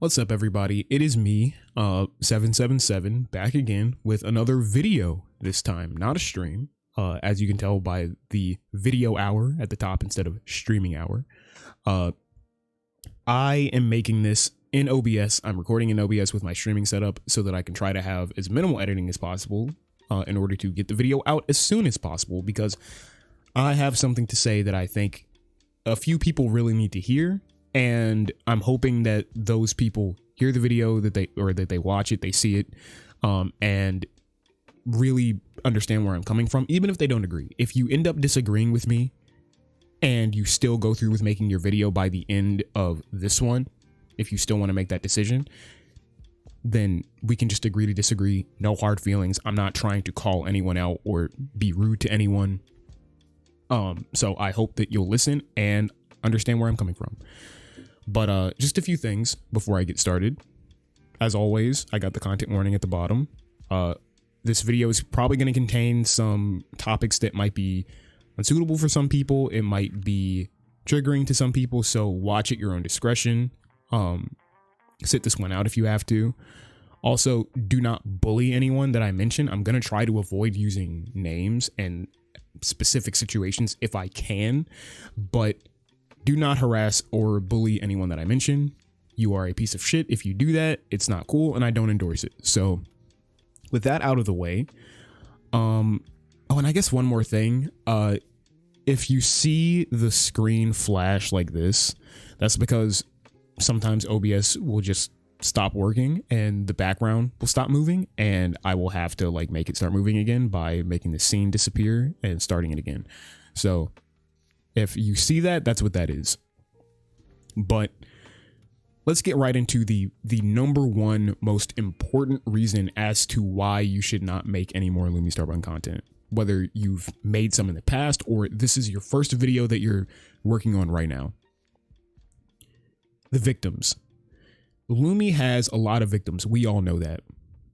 What's up, everybody? It is me, 777, back again with another video this time, not a stream, as you can tell by the video hour at the top instead of streaming hour. I am making this in OBS. I'm recording in OBS with my streaming setup so that I can try to have as minimal editing as possible in order to get the video out as soon as possible, because I have something to say that I think a few people really need to hear. And I'm hoping that those people hear the video, that they watch it, they see it, and really understand where I'm coming from, even if they don't agree. If you end up disagreeing with me and you still go through with making your video by the end of this one, if you still want to make that decision, then we can just agree to disagree. No hard feelings. I'm not trying to call anyone out or be rude to anyone. So I hope that you'll listen and understand where I'm coming from. But just a few things before I get started. As always, I got the content warning at the bottom. This video is probably going to contain some topics that might be unsuitable for some people. It might be triggering to some people, so watch at your own discretion. Sit this one out if you have to. Also, do not bully anyone that I mention. I'm going to try to avoid using names and specific situations if I can, but do not harass or bully anyone that I mention. You are a piece of shit if you do that. It's not cool, and I don't endorse it. So with that out of the way, oh, and I guess one more thing, if you see the screen flash like this, that's because sometimes OBS will just stop working and the background will stop moving, and I will have to like make it start moving again by making the scene disappear and starting it again. So if you see that, that's what that is. But let's get right into the number one most important reason as to why you should not make any more Lumistarbun content. Whether you've made some in the past or this is your first video that you're working on right now. The victims. Lumi has a lot of victims. We all know that.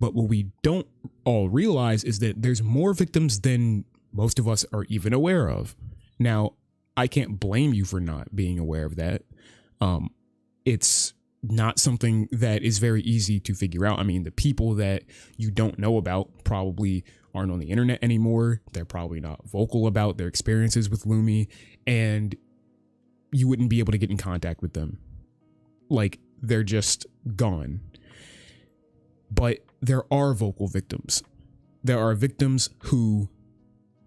But what we don't all realize is that there's more victims than most of us are even aware of. Now, I can't blame you for not being aware of that. It's not something that is very easy to figure out. I mean, the people that you don't know about probably aren't on the internet anymore. They're probably not vocal about their experiences with Lumi, and you wouldn't be able to get in contact with them. Like, they're just gone. But there are vocal victims. There are victims who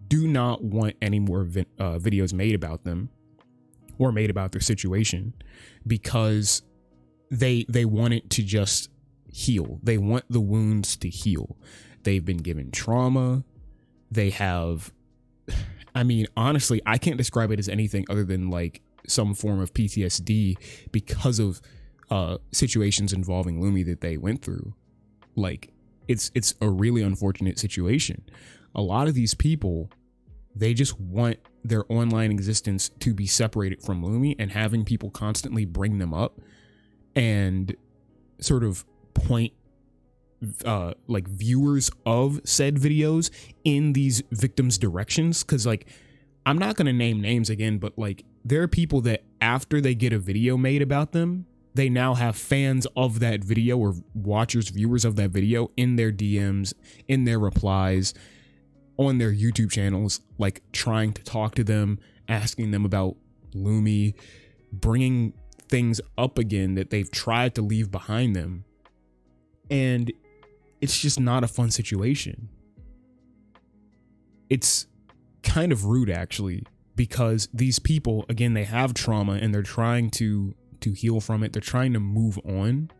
do not want any more videos made about them or made about their situation because they want it to just heal. They want the wounds to heal. They've been given trauma. They have, I mean, honestly, I can't describe it as anything other than like some form of PTSD because of situations involving Lumi that they went through. Like, it's a really unfortunate situation. A lot of these people, they just want their online existence to be separated from Lumi, and having people constantly bring them up and sort of point like viewers of said videos in these victims' directions. Cause like, I'm not going to name names again, but like there are people that after they get a video made about them, they now have fans of that video or watchers, viewers of that video in their DMs, in their replies, on their YouTube channels, like trying to talk to them, asking them about Lumi, bringing things up again that they've tried to leave behind them. And it's just not a fun situation. It's kind of rude, actually, because these people, again, they have trauma and they're trying to heal from it. They're trying to move on,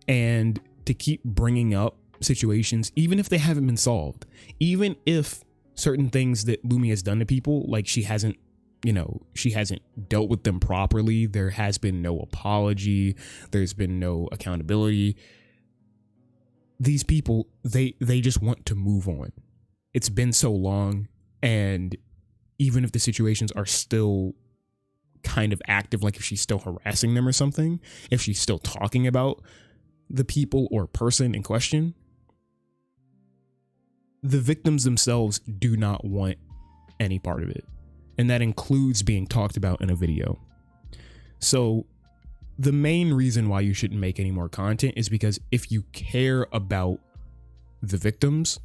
and to keep bringing up situations, even if they haven't been solved, even if certain things that Lumi has done to people, like she hasn't dealt with them properly. There has been no apology. There's been no accountability. These people, they just want to move on. It's been so long, and even if the situations are still kind of active, like if she's still harassing them or something, if she's still talking about the people or person in question, the victims themselves do not want any part of it. And that includes being talked about in a video. So the main reason why you shouldn't make any more content is because if you care about the victims,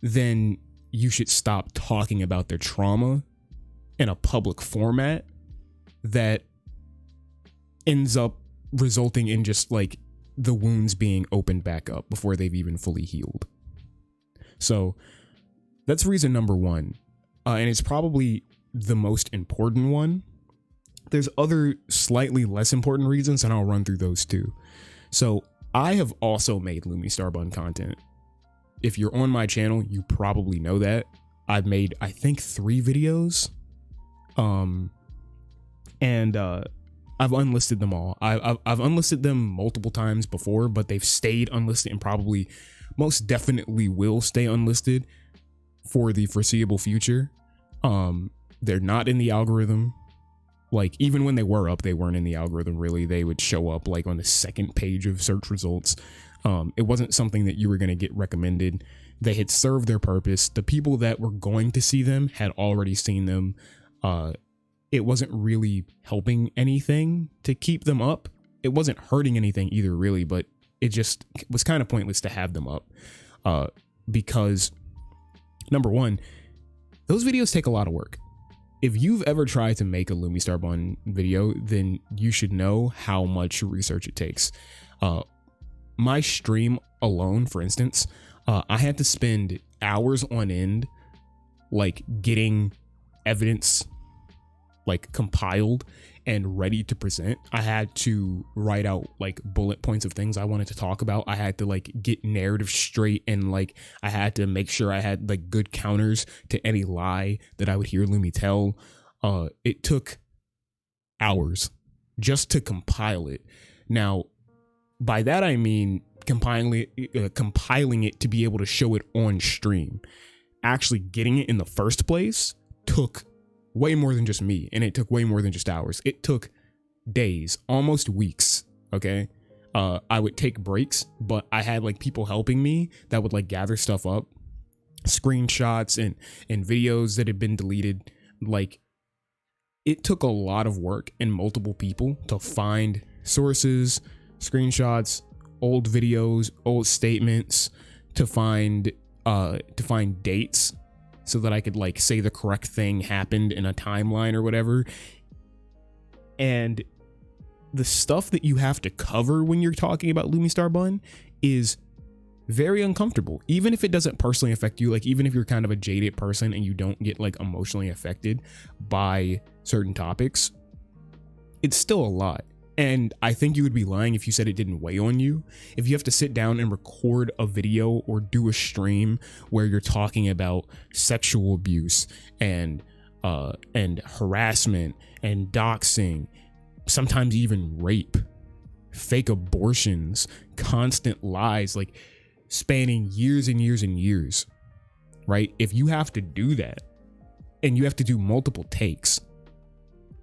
then you should stop talking about their trauma in a public format that ends up resulting in just like the wounds being opened back up before they've even fully healed. So that's reason number one. And it's probably the most important one. There's other slightly less important reasons, and I'll run through those too. So I have also made Lumistarbun content. If you're on my channel, you probably know that. I've made, I think, 3 videos. I've unlisted them all. I've unlisted them multiple times before, but they've stayed unlisted and probably most definitely will stay unlisted for the foreseeable future. They're not in the algorithm. Like, even when they were up, they weren't in the algorithm, really. They would show up like on the second page of search results. It wasn't something that you were going to get recommended. They had served their purpose. The people that were going to see them had already seen them. It wasn't really helping anything to keep them up. It wasn't hurting anything either, really, but it just was kind of pointless to have them up. Because, number one, those videos take a lot of work. If you've ever tried to make a Lumistarbun video, then you should know how much research it takes. My stream alone, for instance, I had to spend hours on end, like getting evidence like compiled and ready to present. I had to write out like bullet points of things I wanted to talk about. I had to like get narrative straight, and like I had to make sure I had like good counters to any lie that I would hear Lumi tell. It took hours just to compile it. Now, by that I mean compiling it to be able to show it on stream. Actually getting it in the first place took way more than just me, and it took way more than just hours. It took days, almost weeks. Okay. I would take breaks, but I had like people helping me that would like gather stuff up, screenshots and videos that had been deleted. Like, it took a lot of work and multiple people to find sources, screenshots, old videos, old statements, to find dates so that I could like say the correct thing happened in a timeline or whatever. And the stuff that you have to cover when you're talking about Lumistarbun is very uncomfortable, even if it doesn't personally affect you. Like, even if you're kind of a jaded person and you don't get like emotionally affected by certain topics, it's still a lot. And I think you would be lying if you said it didn't weigh on you. If you have to sit down and record a video or do a stream where you're talking about sexual abuse and harassment and doxing, sometimes even rape, fake abortions, constant lies, like spanning years and years and years, right? If you have to do that and you have to do multiple takes,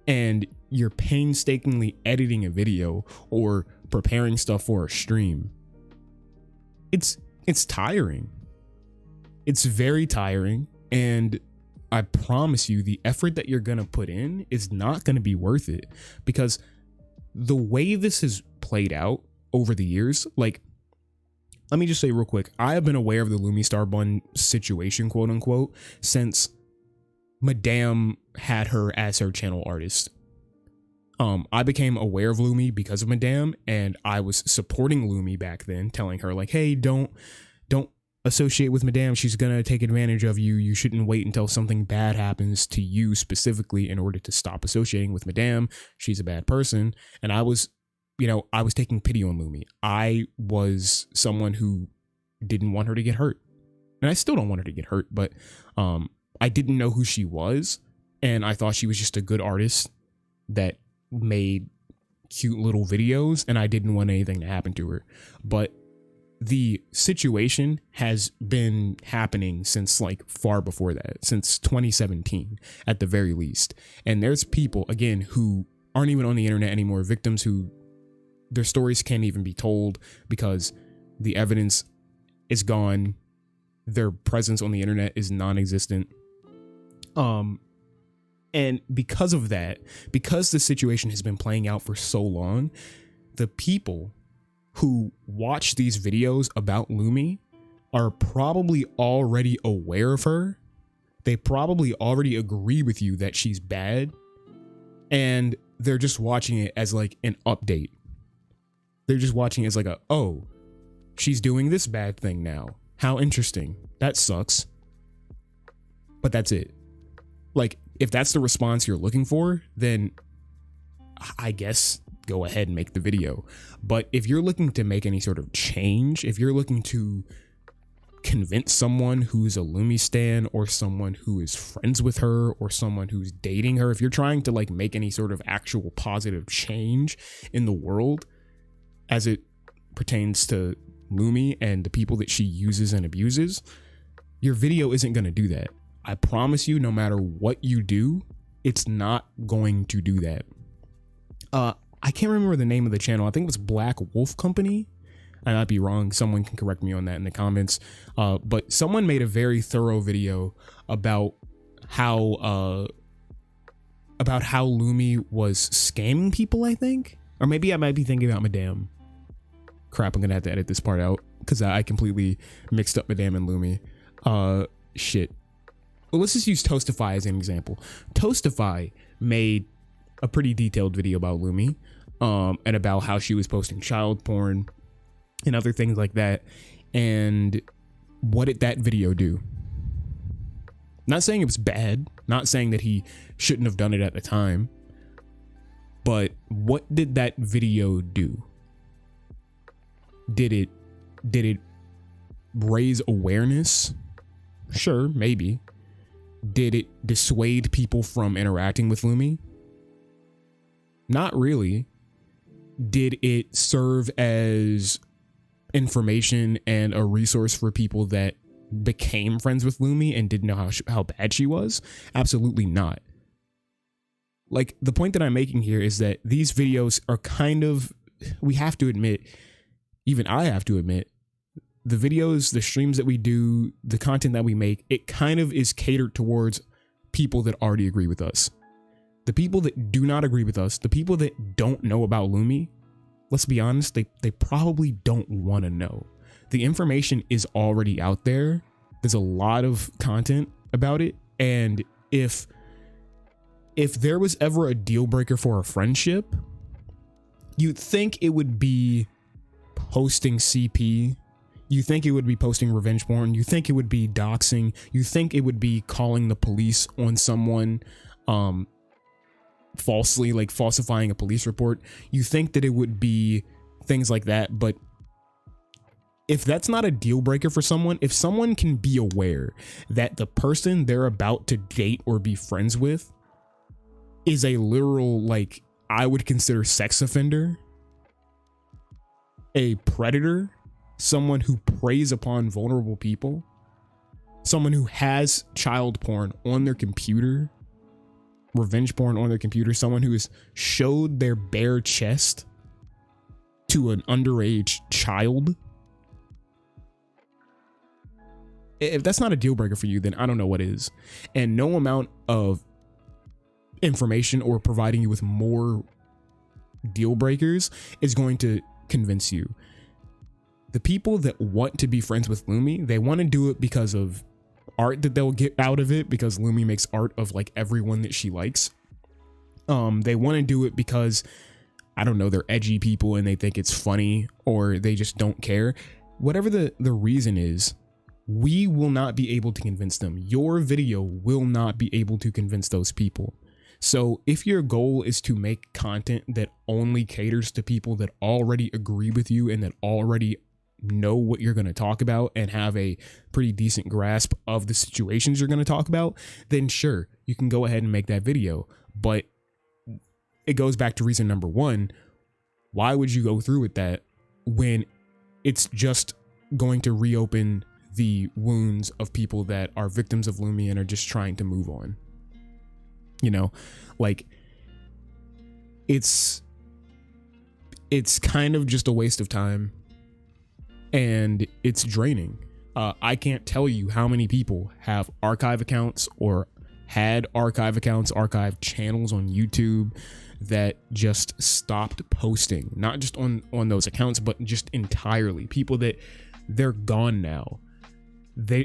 and you're painstakingly editing a video or preparing stuff for a stream, it's tiring. It's very tiring, and I promise you the effort that you're gonna put in is not gonna be worth it, because the way this has played out over the years, like, let me just say real quick, I have been aware of the Lumistarbun situation, quote unquote, since Madame had her as her channel artist. I became aware of Lumi because of Madame, and I was supporting Lumi back then, telling her like, hey, don't associate with Madame. She's gonna take advantage of you. You shouldn't wait until something bad happens to you specifically in order to stop associating with Madame. She's a bad person. And I was taking pity on Lumi. I was someone who didn't want her to get hurt. And I still don't want her to get hurt, but I didn't know who she was, and I thought she was just a good artist that made cute little videos, and I didn't want anything to happen to her. But the situation has been happening since like far before that, since 2017 at the very least. And there's people, again, who aren't even on the internet anymore, victims who their stories can't even be told because the evidence is gone. Their presence on the internet is non-existent. And because of that, because the situation has been playing out for so long, the people who watch these videos about Lumi are probably already aware of her. They probably already agree with you that she's bad, and they're just watching it as like an update. They're just watching it as like oh, she's doing this bad thing now. How interesting. That sucks. But that's it. Like, if that's the response you're looking for, then I guess go ahead and make the video. But if you're looking to make any sort of change, if you're looking to convince someone who's a Lumi stan, or someone who is friends with her, or someone who's dating her, if you're trying to like make any sort of actual positive change in the world as it pertains to Lumi and the people that she uses and abuses, your video isn't going to do that. I promise you, no matter what you do, it's not going to do that. I can't remember the name of the channel. I think it was Black Wolf Company. I might be wrong. Someone can correct me on that in the comments. But someone made a very thorough video about how Lumi was scamming people, I think. Or maybe I might be thinking about Madame. Crap, I'm gonna have to edit this part out because I completely mixed up Madame and Lumi. Shit. Well, let's just use Toastify as an example. Toastify made a pretty detailed video about Lumi, and about how she was posting child porn and other things like that. And what did that video do? Not saying it was bad, not saying that he shouldn't have done it at the time, but what did that video do? Did it raise awareness? Sure, maybe. Did it dissuade people from interacting with Lumi? Not really. Did it serve as information and a resource for people that became friends with Lumi and didn't know how bad she was? Absolutely not. Like, the point that I'm making here is that these videos are kind of, we have to admit, even I have to admit, the videos, the streams that we do, the content that we make, it kind of is catered towards people that already agree with us. The people that do not agree with us, the people that don't know about Lumi, let's be honest, they probably don't want to know. The information is already out there. There's a lot of content about it. And if there was ever a deal breaker for a friendship, you'd think it would be posting CP. You think it would be posting revenge porn. You think it would be doxing. You think it would be calling the police on someone falsely, like falsifying a police report. You think that it would be things like that. But if that's not a deal breaker for someone, if someone can be aware that the person they're about to date or be friends with is a literal, like, I would consider sex offender, a predator, someone who preys upon vulnerable people, someone who has child porn on their computer, revenge porn on their computer, someone who has showed their bare chest to an underage child. If that's not a deal breaker for you, then I don't know what is. And no amount of information or providing you with more deal breakers is going to convince you. The people that want to be friends with Lumi, they want to do it because of art that they'll get out of it, because Lumi makes art of like everyone that she likes. They want to do it because, I don't know, they're edgy people and they think it's funny, or they just don't care. Whatever the reason is, we will not be able to convince them. Your video will not be able to convince those people. So if your goal is to make content that only caters to people that already agree with you and that already know what you're going to talk about and have a pretty decent grasp of the situations you're going to talk about, then sure, you can go ahead and make that video. But it goes back to reason number one. Why would you go through with that when it's just going to reopen the wounds of people that are victims of Lumi and are just trying to move on? You know, like, it's kind of just a waste of time, and it's draining. I can't tell you how many people have archive accounts or had archive accounts, archive channels on YouTube that just stopped posting, not just on those accounts, but just entirely. People that they're gone now. They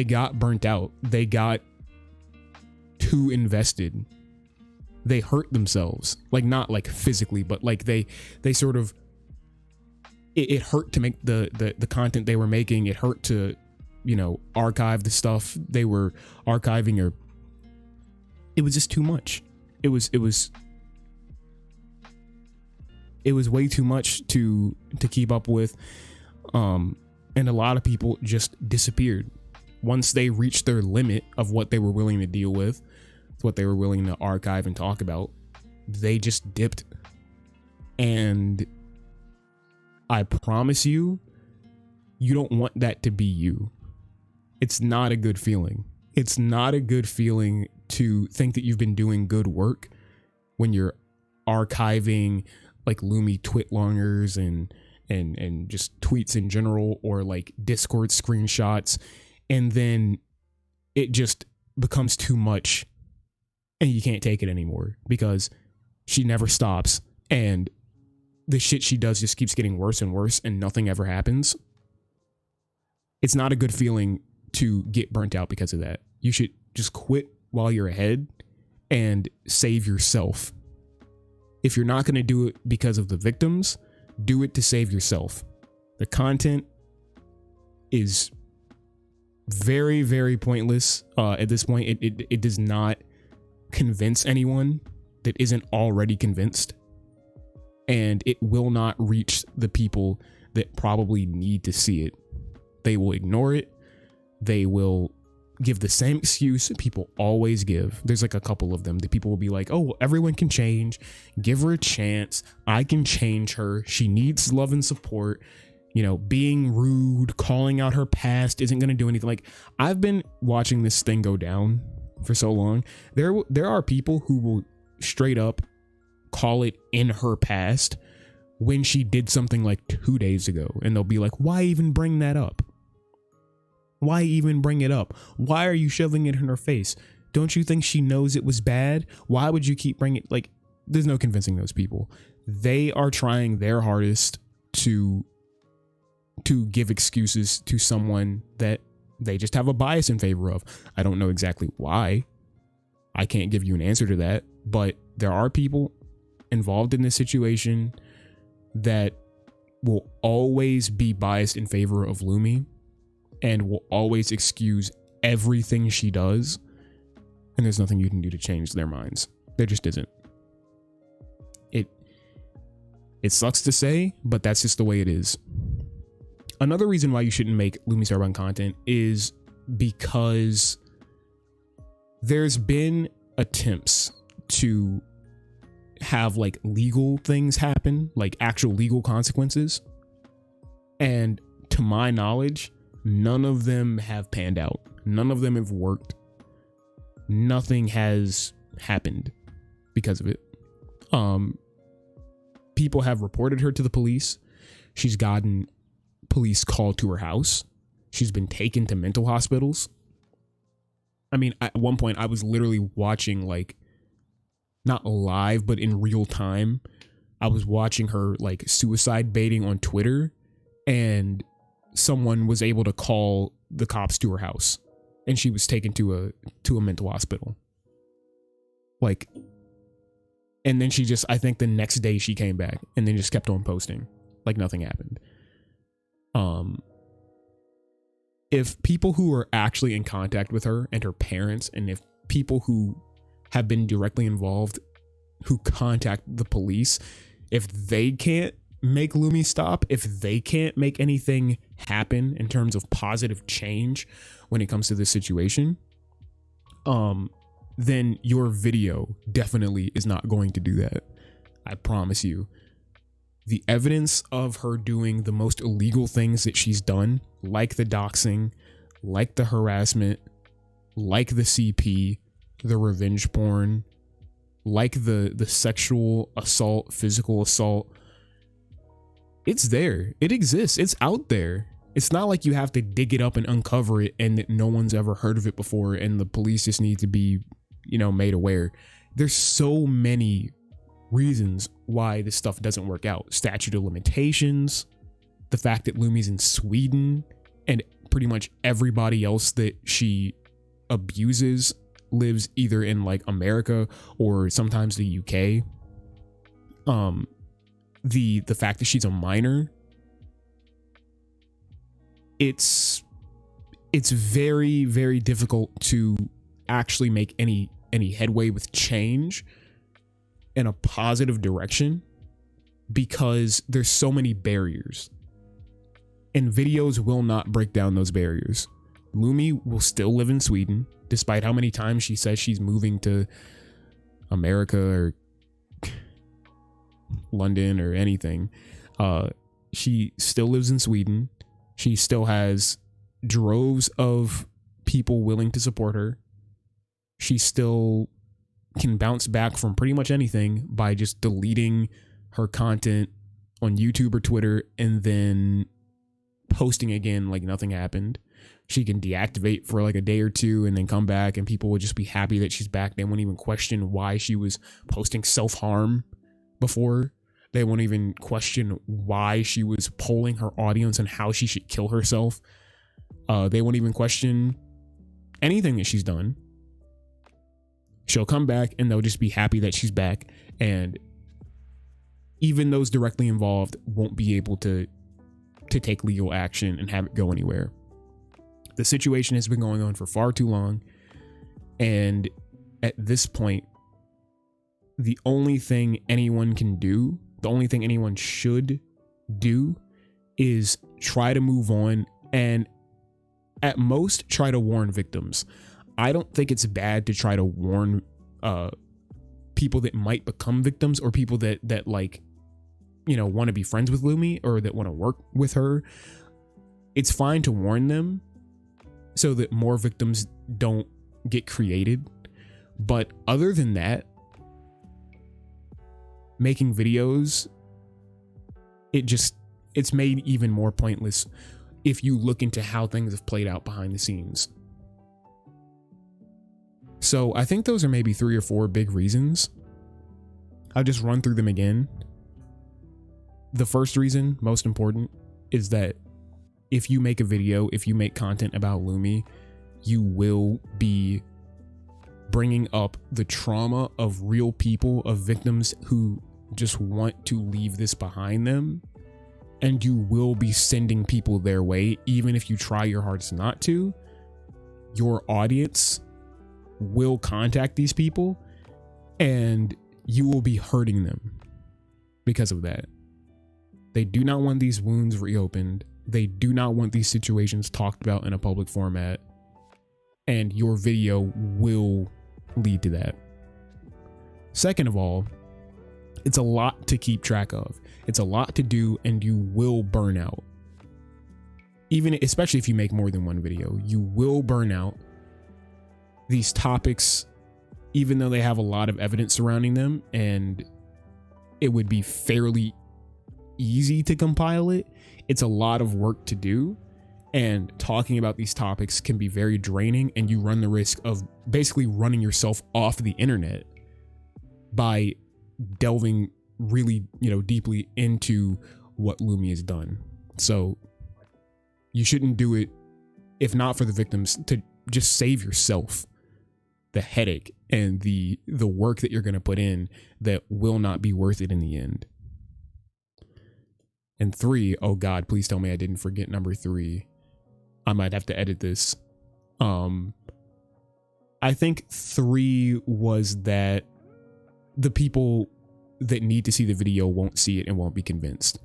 got burnt out. They got too invested. They hurt themselves, like not like physically, but like they sort of, it hurt to make the content they were making. It hurt to, archive the stuff they were archiving, or it was just too much. It was way too much to keep up with. And a lot of people just disappeared once they reached their limit of what they were willing to deal with, what they were willing to archive and talk about. They just dipped. And I promise you, you don't want that to be you. It's not a good feeling. It's not a good feeling to think that you've been doing good work when you're archiving like Lumi twitlongers and just tweets in general, or like Discord screenshots, and then it just becomes too much and you can't take it anymore because she never stops and the shit she does just keeps getting worse and worse and nothing ever happens. It's not a good feeling to get burnt out because of that. You should just quit while you're ahead and save yourself. If you're not going to do it because of the victims, do it to save yourself. The content is very, very pointless at this point. It does not convince anyone that isn't already convinced, and it will not reach the people that probably need to see it. They will ignore it. They will give the same excuse people always give. There's like a couple of them that people will be like, oh, everyone can change. Give her a chance. I can change her. She needs love and support. Being rude, calling out her past isn't going to do anything. Like, I've been watching this thing go down for so long. There are people who will straight up call it in her past when she did something like 2 days ago. And they'll be like, why even bring that up? Why even bring it up? Why are you shoving it in her face? Don't you think she knows it was bad? Why would you keep bringing it? Like, there's no convincing those people. They are trying their hardest to give excuses to someone that they just have a bias in favor of. I don't know exactly why. I can't give you an answer to that, but there are people involved in this situation that will always be biased in favor of Lumi and will always excuse everything she does. And there's nothing you can do to change their minds. There just isn't. It sucks to say, but that's just the way it is. Another reason why you shouldn't make Lumistarbun content is because there's been attempts to have like legal things happen, like actual legal consequences. And to my knowledge, none of them have panned out. None of them have worked. Nothing has happened because of it. People have reported her to the police. She's gotten police called to her house. She's been taken to mental hospitals. I mean, at one point I was literally watching, like, not live, but in real time, I was watching her like suicide baiting on Twitter, and someone was able to call the cops to her house, and she was taken to a mental hospital. Like, and then she just, I think the next day she came back and then just kept on posting like nothing happened. If people who are actually in contact with her and her parents, and if people who have been directly involved who contact the police, if they can't make Lumi stop, if they can't make anything happen in terms of positive change when it comes to this situation, then your video definitely is not going to do that. I promise you. The evidence of her doing the most illegal things that she's done, like the doxing, like the harassment, like the CP, the revenge porn, like the sexual assault, physical assault, it's there. It exists. It's out there. It's not like you have to dig it up and uncover it and that no one's ever heard of it before and the police just need to be, made aware. There's so many reasons why this stuff doesn't work out. Statute of limitations, the fact that Lumi's in Sweden and pretty much everybody else that she abuses lives either in like America or sometimes the UK. The fact that she's a minor, it's very, very difficult to actually make any headway with change in a positive direction because there's so many barriers, and videos will not break down those barriers. Lumi will still live in Sweden despite how many times she says she's moving to America or London or anything. She still lives in Sweden. She still has droves of people willing to support her. She still can bounce back from pretty much anything by just deleting her content on YouTube or Twitter and then posting again like nothing happened. She can deactivate for like a day or two and then come back, and people would just be happy that she's back. They won't even question why she was posting self-harm before. They won't even question why she was polling her audience on how she should kill herself. They won't even question anything that she's done. She'll come back and they'll just be happy that she's back. And even those directly involved won't be able to take legal action and have it go anywhere. The situation has been going on for far too long. And at this point, the only thing anyone can do, the only thing anyone should do is try to move on and at most try to warn victims. I don't think it's bad to try to warn people that might become victims or people that like, want to be friends with Lumi or that want to work with her. It's fine to warn them so that more victims don't get created. But other than that, making videos, it's made even more pointless if you look into how things have played out behind the scenes. So I think those are maybe 3 or 4 big reasons. I'll just run through them again. The first reason, most important, is that if you make a video, if you make content about Lumi, you will be bringing up the trauma of real people, of victims who just want to leave this behind them. And you will be sending people their way, even if you try your hardest not to. Your audience will contact these people and you will be hurting them because of that. They do not want these wounds reopened. They do not want these situations talked about in a public format. And your video will lead to that. Second of all, it's a lot to keep track of. It's a lot to do, and you will burn out. Especially if you make more than one video, you will burn out. These topics, even though they have a lot of evidence surrounding them, and it would be fairly easy to compile it, it's a lot of work to do. And talking about these topics can be very draining, and you run the risk of basically running yourself off the internet by delving really, deeply into what Lumi has done. So you shouldn't do it, if not for the victims, to just save yourself the headache and the work that you're going to put in that will not be worth it in the end. And 3, oh God, please tell me I didn't forget number 3. I might have to edit this. I think 3 was that the people that need to see the video won't see it and won't be convinced.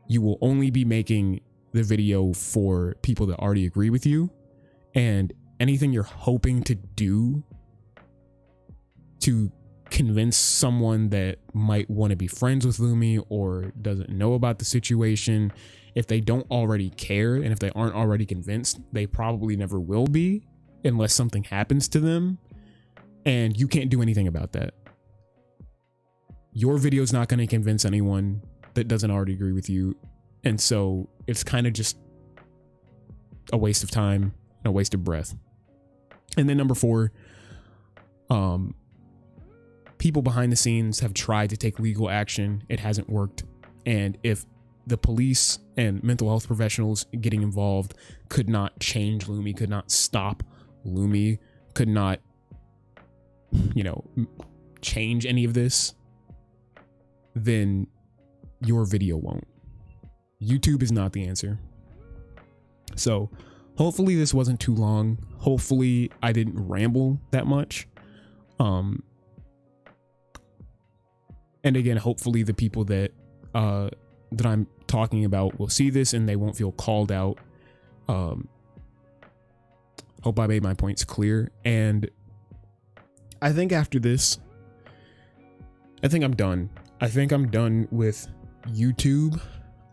You will only be making the video for people that already agree with you, and anything you're hoping to do to convince someone that might want to be friends with Lumi or doesn't know about the situation, if they don't already care and if they aren't already convinced, they probably never will be unless something happens to them, and you can't do anything about that. Your video is not going to convince anyone that doesn't already agree with you, and so it's kind of just a waste of time and a waste of breath. And then number 4, people behind the scenes have tried to take legal action. It hasn't worked. And if the police and mental health professionals getting involved could not change Lumi, could not stop Lumi, could not, change any of this, then your video won't. YouTube is not the answer. So hopefully this wasn't too long. Hopefully I didn't ramble that much. And again, hopefully the people that I'm talking about will see this and they won't feel called out. Hope I made my points clear. And I think after this, I think I'm done. I think I'm done with YouTube.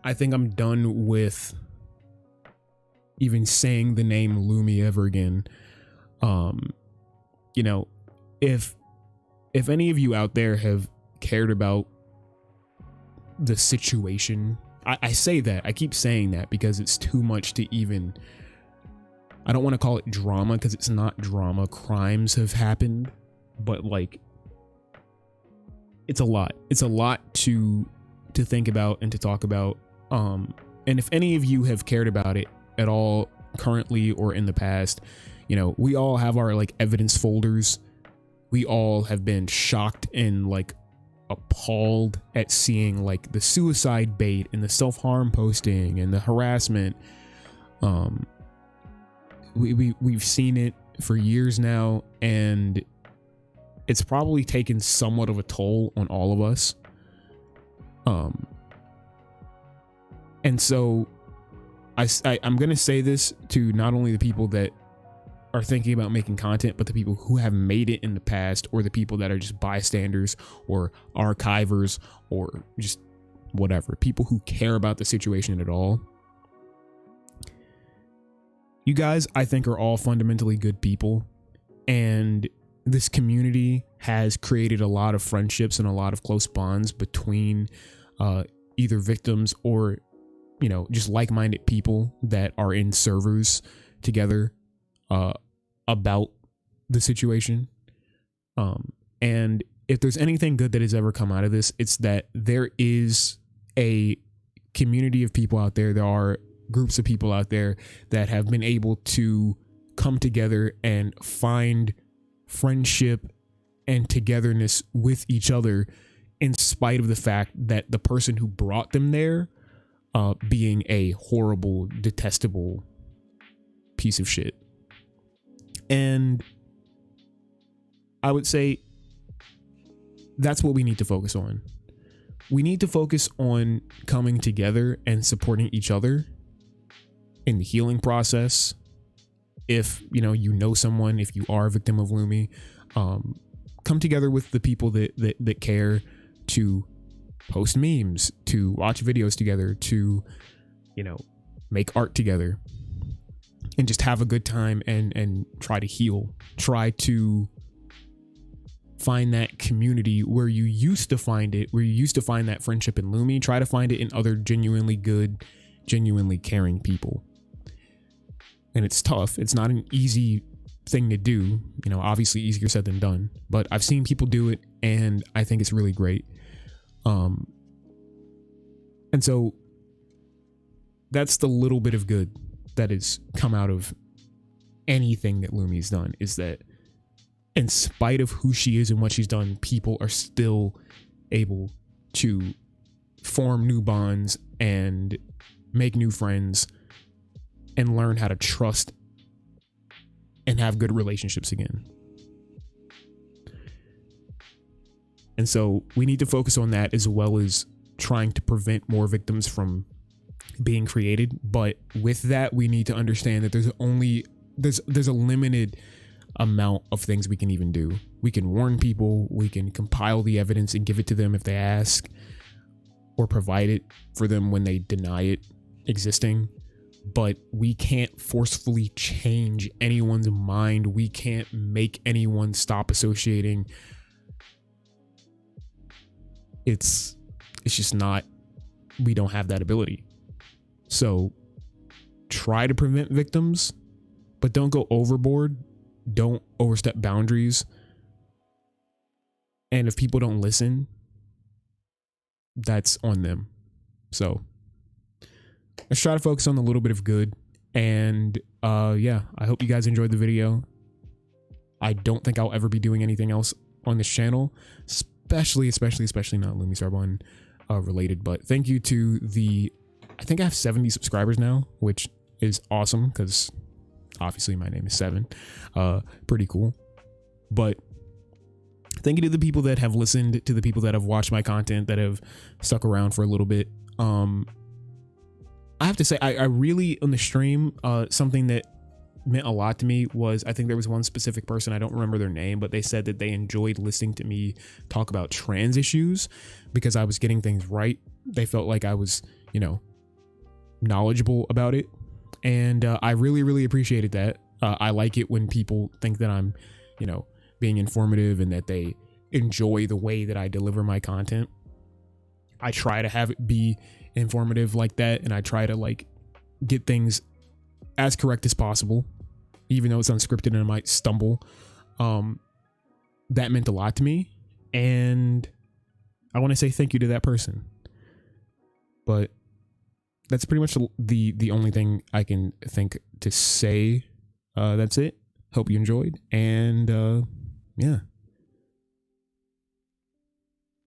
I think I'm done with even saying the name Lumi ever again. If any of you out there have cared about the situation, I say that, I keep saying that because it's too much to even, I don't want to call it drama because it's not drama. Crimes have happened, but like, it's a lot. It's a lot to think about and to talk about. And if any of you have cared about it at all currently or in the past, we all have our like evidence folders. We all have been shocked and like appalled at seeing like the suicide bait and the self-harm posting and the harassment. We've seen it for years now, and it's probably taken somewhat of a toll on all of us. And so I'm going to say this to not only the people that are thinking about making content, but the people who have made it in the past, or the people that are just bystanders or archivers or just whatever, people who care about the situation at all. You guys, I think, are all fundamentally good people, and this community has created a lot of friendships and a lot of close bonds between either victims or, just like-minded people that are in servers together about the situation. And if there's anything good that has ever come out of this, it's that there is a community of people out there. There are groups of people out there that have been able to come together and find friendship and togetherness with each other, in spite of the fact that the person who brought them there being a horrible, detestable piece of shit. And I would say that's what we need to focus on. We need to focus on coming together and supporting each other in the healing process. If you know someone, if you are a victim of Lumi, come together with the people that care, to post memes, to watch videos together, to make art together, and just have a good time and try to heal. Try to find that community where you used to find it, where you used to find that friendship in Lumi. Try to find it in other genuinely good, genuinely caring people. And it's tough. It's not an easy thing to do, obviously easier said than done, but I've seen people do it, and I think it's really great. And so that's the little bit of good that has come out of anything that Lumi's done, is that in spite of who she is and what she's done, people are still able to form new bonds and make new friends and learn how to trust and have good relationships again. And so we need to focus on that, as well as trying to prevent more victims from being created. But with that, we need to understand that there's a limited amount of things we can even do. We can warn people, we can compile the evidence and give it to them if they ask, or provide it for them when they deny it existing. But we can't forcefully change anyone's mind. We can't make anyone stop associating. It's just not, we don't have that ability. So try to prevent victims, but don't go overboard. Don't overstep boundaries. And if people don't listen, that's on them. So let's try to focus on a little bit of good. And yeah, I hope you guys enjoyed the video. I don't think I'll ever be doing anything else on this channel, especially not Lumistarbun related. But thank you to I think I have 70 subscribers now, which is awesome because obviously my name is 7. Pretty cool. But thank you to the people that have listened, to the people that have watched my content, that have stuck around for a little bit. I have to say, I really, on the stream, something that meant a lot to me was, I think there was one specific person, I don't remember their name, but they said that they enjoyed listening to me talk about trans issues because I was getting things right. They felt like I was, you know, knowledgeable about it. And I really, really appreciated that. I like it when people think that I'm, you know, being informative and that they enjoy the way that I deliver my content. I try to have it be informative like that, and I try to like get things as correct as possible, even though it's unscripted and I might stumble. That meant a lot to me, and I want to say thank you to that person. But that's pretty much the only thing I can think to say. That's it. Hope you enjoyed, and yeah.